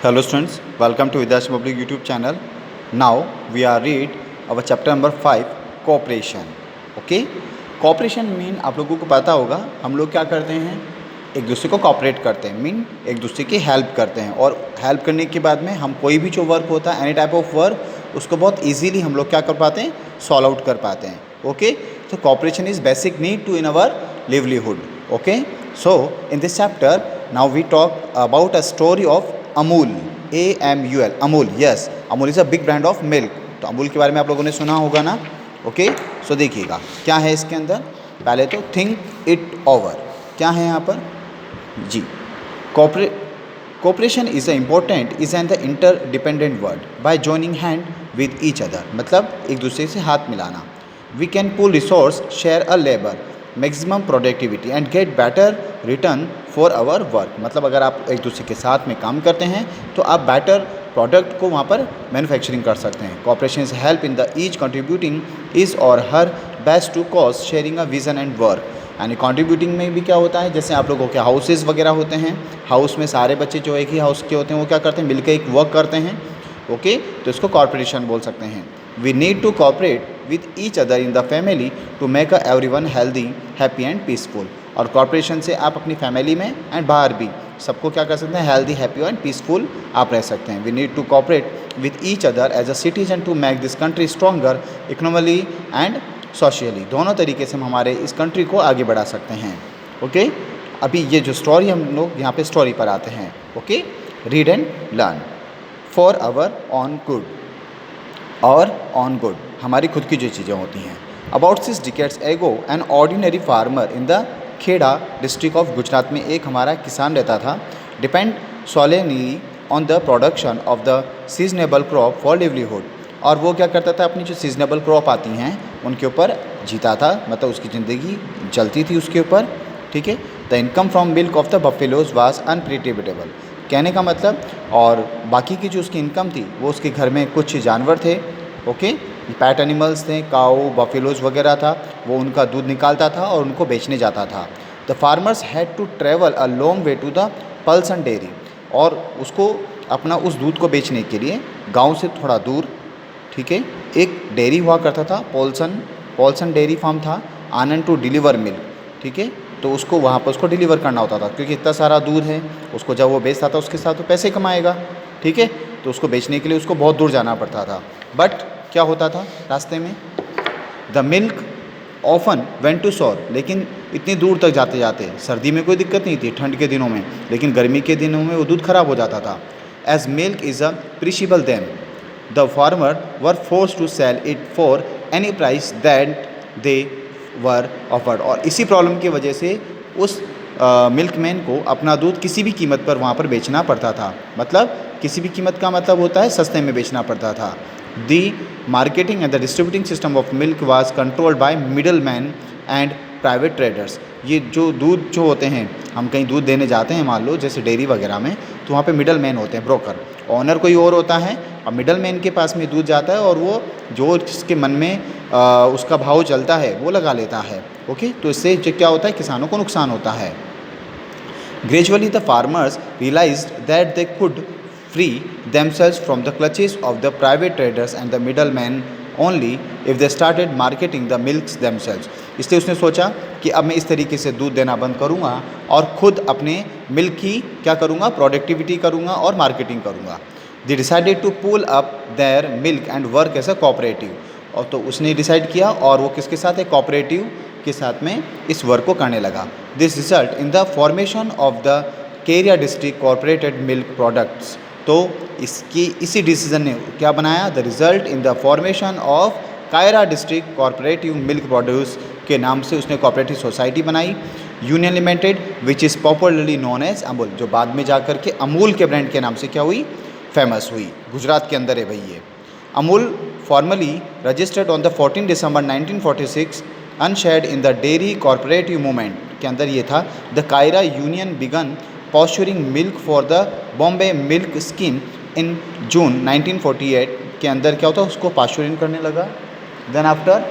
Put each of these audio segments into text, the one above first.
Hello students, welcome to Vidyas Public YouTube channel. Now we are read our chapter number 5 cooperation. Okay? Cooperation mean आप लोगों को पता होगा हम लोग क्या करते हैं, एक दूसरे को कॉपरेट करते हैं, मीन एक दूसरे की हेल्प करते हैं और हेल्प करने के बाद में हम कोई भी जो वर्क होता है एनी टाइप ऑफ वर्क उसको बहुत ईजीली हम लोग क्या कर पाते हैं, सॉल्व आउट कर पाते हैं. ओके, तो cooperation is basic need to in our livelihood. Okay, so in this chapter now we talk about a story of Amul. AMUL, Amul. Yes, Amul is a big brand of milk. तो अमूल के बारे में आप लोगों ने सुना होगा ना. ओके, सो देखिएगा क्या है इसके अंदर. पहले तो थिंक इट ओवर. क्या है यहाँ पर जी. Cooperation is a important is an the interdependent word by joining hand with each other. मतलब एक दूसरे से हाथ मिलाना. We can pool resource, share a labour, maximum productivity and get better return for our work. मतलब अगर आप एक दूसरे के साथ में काम करते हैं तो आप बेटर प्रोडक्ट को वहाँ पर मैन्युफैक्चरिंग कर सकते हैं. Cooperation is help in the each contributing is or her best to cause sharing a vision and work. यानी कंट्रीब्यूटिंग में भी क्या होता है, जैसे आप लोगों के हाउसेज वगैरह होते हैं, हाउस में सारे बच्चे जो एक ही हाउस के होते हैं वो क्या करते हैं, मिलकर एक वर्क करते हैं. ओके, तो इसको कॉर्पोरेशन बोल सकते हैं. We need to cooperate with each other in the family to make everyone healthy, happy and peaceful. और कॉर्पोरेशन से आप अपनी फैमिली में एंड बाहर भी सबको क्या कर सकते हैं, हेल्दी, हैप्पी एंड पीसफुल आप रह सकते हैं. We need to cooperate with each other as a citizen to make this country stronger economically and socially. दोनों तरीके से हम हमारे इस कंट्री को आगे बढ़ा सकते हैं. ओके, अभी ये जो स्टोरी हम लोग यहाँ पे स्टोरी पर आते हैं. Okay, read and learn. For our own good our own good हमारी खुद की जो चीज़ें होती हैं. About 6 decades ago an ordinary farmer in the Kheda district of Gujarat में एक हमारा किसान रहता था. Depend solely on the production of the seasonable crop for livelihood. और वो क्या करता था, अपनी जो सीजनेबल क्रॉप आती हैं उनके ऊपर जीता था, मतलब उसकी ज़िंदगी चलती थी उसके ऊपर. ठीक है. The income from milk of the buffaloes was unpredictable. कहने का मतलब, और बाकी की जो उसकी इनकम थी वो उसके घर में कुछ जानवर थे. ओके, पैट एनिमल्स थे, काऊ, बफेलोज वगैरह था, वो उनका दूध निकालता था और उनको बेचने जाता था. The farmers had to travel a long way to the Polson dairy. और उसको अपना उस दूध को बेचने के लिए गांव से थोड़ा दूर, ठीक है, एक डेयरी हुआ करता था, पॉल्सन डेयरी फार्म था, आनंद टू डिलीवर मिल्क. ठीक है, तो उसको वहाँ पर उसको डिलीवर करना होता था क्योंकि इतना सारा दूध है, उसको जब वो बेचता था उसके साथ तो पैसे कमाएगा. ठीक है, तो उसको बेचने के लिए उसको बहुत दूर जाना पड़ता था. बट क्या होता था रास्ते में, the milk often went to sour. लेकिन इतनी दूर तक जाते जाते, सर्दी में कोई दिक्कत नहीं थी, ठंड के दिनों में, लेकिन गर्मी के दिनों में वो दूध खराब हो जाता था. As milk is a perishable then the farmer were force to sell it for any price that they were offered. और इसी प्रॉब्लम की वजह से उस मिल्कमैन को अपना दूध किसी भी कीमत पर वहाँ पर बेचना पड़ता था. मतलब किसी भी कीमत का मतलब होता है सस्ते में बेचना पड़ता था. The marketing and the distributing system of milk was controlled by middle man and private traders. ये जो दूध जो होते हैं, हम कहीं दूध देने जाते हैं मान लो जैसे डेयरी वगैरह में, तो वहाँ पे मिडल मैन होते हैं, ब्रोकर. ऑनर कोई और होता है और मिडल मैन के पास में दूध जाता है और वो जो जिसके मन में उसका भाव चलता है वो लगा लेता है. ओके, तो इससे क्या होता है, किसानों को नुकसान होता है. Gradually, the farmers realized that they could free themselves from the clutches of the private traders and the middlemen only if they started marketing the milks themselves. इसलिए उसने सोचा कि अब मैं इस तरीके से दूध देना बंद करूँगा और ख़ुद अपने मिल्क की क्या करूँगा, प्रोडक्टिविटी करूँगा और मार्केटिंग करूँगा. They decided to pull up their milk and work as a cooperative. और तो उसने डिसाइड किया और वो किसके साथ है, कोऑपरेटिव के साथ में इस वर्क को करने लगा. This result in the formation of the Kaira district corporated milk products. तो इसी डिसीजन ने क्या बनाया, the result in the formation of Kaira district cooperative milk produce के नाम से उसने कोऑपरेटिव सोसाइटी बनाई, union limited, which is popularly known as Amul, जो बाद में जाकर के अमूल के ब्रांड के नाम से क्या हुई, फेमस हुई. गुजरात के अंदर है भाई ये. Amul formally registered on the 14 December 1946 अनशेड in the dairy cooperative movement के अंदर ये था. The Kaira union began pasteurising milk for the Bombay milk scheme in June 1948 के अंदर क्या होता है, उसको पास्चुरिंग करने लगा. देन आफ्टर,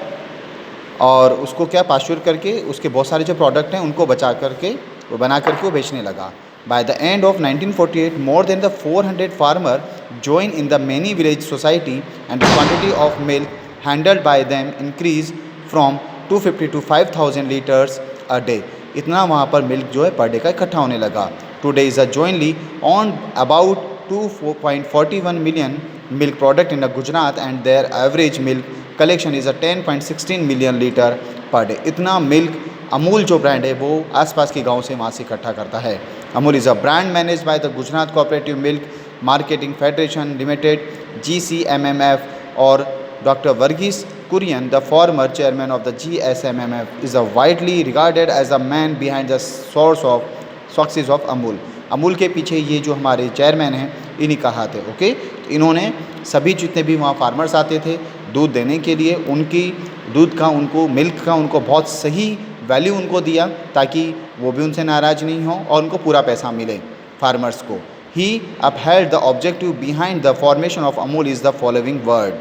और उसको क्या पास्चुर करके उसके बहुत सारे जो प्रोडक्ट हैं उनको बचा करके वो बना करके वो बेचने लगा. By the end of 1948, more than the 400 farmers joined in the many village society, and the quantity of milk handled by them increased from 250 to 5,000 liters a day. इतना वहाँ पर मिल्क जो है पर डे का इकट्ठा होने लगा. Today is a jointly on about 2.41 million milk product in Gujarat, and their average milk collection is a 10.16 million liter per day. इतना मिल्क अमूल जो ब्रांड है वो आसपास के गांव से वहाँ से इकट्ठा करता है. Amul is a brand manage by the Gujarat cooperative milk marketing federation limited GCMMF, और doctor Verghese Kurien, the former chairman of the GSMMF, is a widely regarded as a man behind the source of success of Amul. Amul के पीछे ये जो हमारे chairman हैं इन्हीं का हाथ है. ओके, तो इन्होंने सभी जितने भी वहाँ फार्मर्स आते थे दूध देने के लिए, उनकी दूध का उनको मिल्क का उनको बहुत सही वैल्यू उनको दिया ताकि वो भी उनसे नाराज़ नहीं हो और उनको पूरा पैसा मिले फार्मर्स को. He upheld the objective behind the formation of Amul is the following word.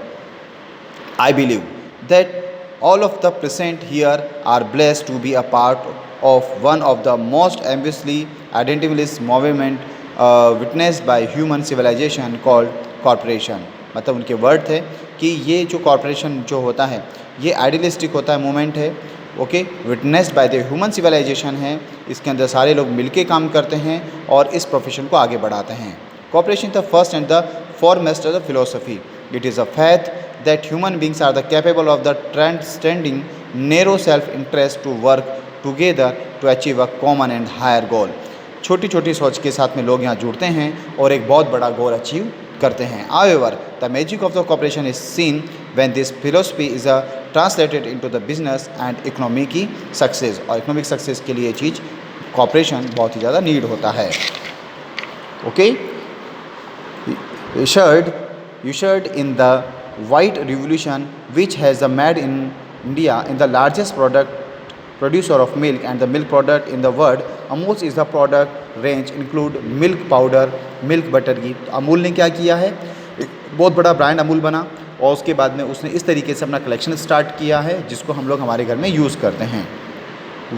I believe that all of the present here are blessed to be a part of one of the most ambitiously identified movement witnessed by human civilization called corporation. मतलब उनके word थे कि ये जो corporation जो होता है ये आइडियलिस्टिक होता है, मूवमेंट है. Okay, witnessed by the human civilization है. इसके अंदर सारे लोग मिलके काम करते हैं और इस प्रोफेशन को आगे बढ़ाते हैं. Corporation the first and the foremost of the philosophy. It is a faith that human beings are the capable of the transcending narrow self-interest to work together to achieve a common and higher goal. छोटी छोटी सोच के साथ में लोग यहाँ जुड़ते हैं और एक बहुत बड़ा गोल अचीव करते हैं. However, the magic of the corporation is seen when this philosophy is translated into the business and economic की सक्सेस. और इकोनॉमिक सक्सेस के लिए ये चीज़ कॉपरेशन बहुत ही ज़्यादा नीड होता है. Okay, ushered in the white revolution which has made in India in the largest producer of milk and the milk product in the world. Amul is the product range include milk powder, milk butter ghee. Amul ने क्या किया है, एक बहुत बड़ा brand Amul बना और उसके बाद में उसने इस तरीके से अपना कलेक्शन स्टार्ट किया है जिसको हम लोग हमारे घर में यूज़ करते हैं.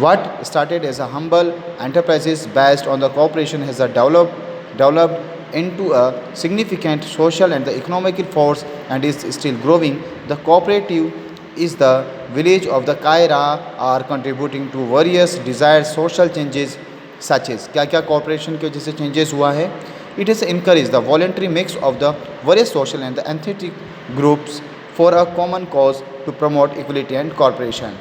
What started as a humble enterprises based on the corporation has developed into a significant social and the economical force and is still growing. The cooperative is the village of the Kaira are contributing to various desired social changes such as क्या क्या corporation की वजह से changes हुआ है. It has encouraged the voluntary mix of the various social and the ethnic groups for a common cause to promote equality and cooperation.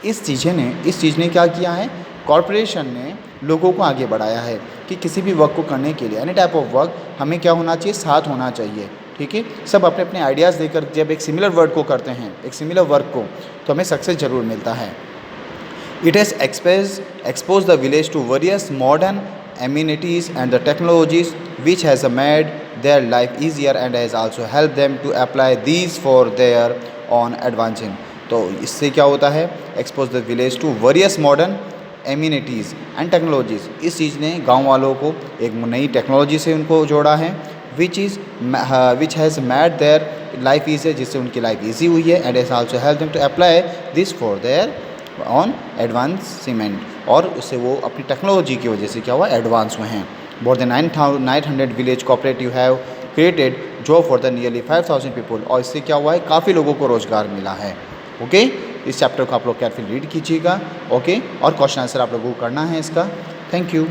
इस चीज़ ने क्या किया है, कॉरपोरेशन ने लोगों को आगे बढ़ाया है कि किसी भी वर्क को करने के लिए एनी टाइप ऑफ वर्क हमें क्या होना चाहिए, साथ होना चाहिए. ठीक है, सब अपने अपने आइडियाज़ देकर जब एक सिमिलर वर्क को करते हैं, एक सिमिलर वर्क को, तो हमें सक्सेस ज़रूर मिलता है. It has expose the village to various modern amenities and the technologies which has made their life easier and has also helped them to apply these for their own advancing. तो इससे क्या होता है, expose the village to various modern amenities and technologies. इस चीज़ ने गांव वालों को एक नई टेक्नोलॉजी से उनको जोड़ा है which has made their life easy, जिससे उनकी लाइफ ईजी हुई है. And has also help them to apply this for their own advancement, और उससे वो अपनी टेक्नोलॉजी की वजह से क्या हुआ, एडवांस हुए हैं. More than 900 village cooperative have created job for the nearly 5000 people. और इससे क्या हुआ है, काफ़ी लोगों को रोज़गार मिला है. ओके, इस चैप्टर को आप लोग केयरफुल रीड कीजिएगा. ओके, और क्वेश्चन आंसर आप लोगों को करना है इसका. Thank you.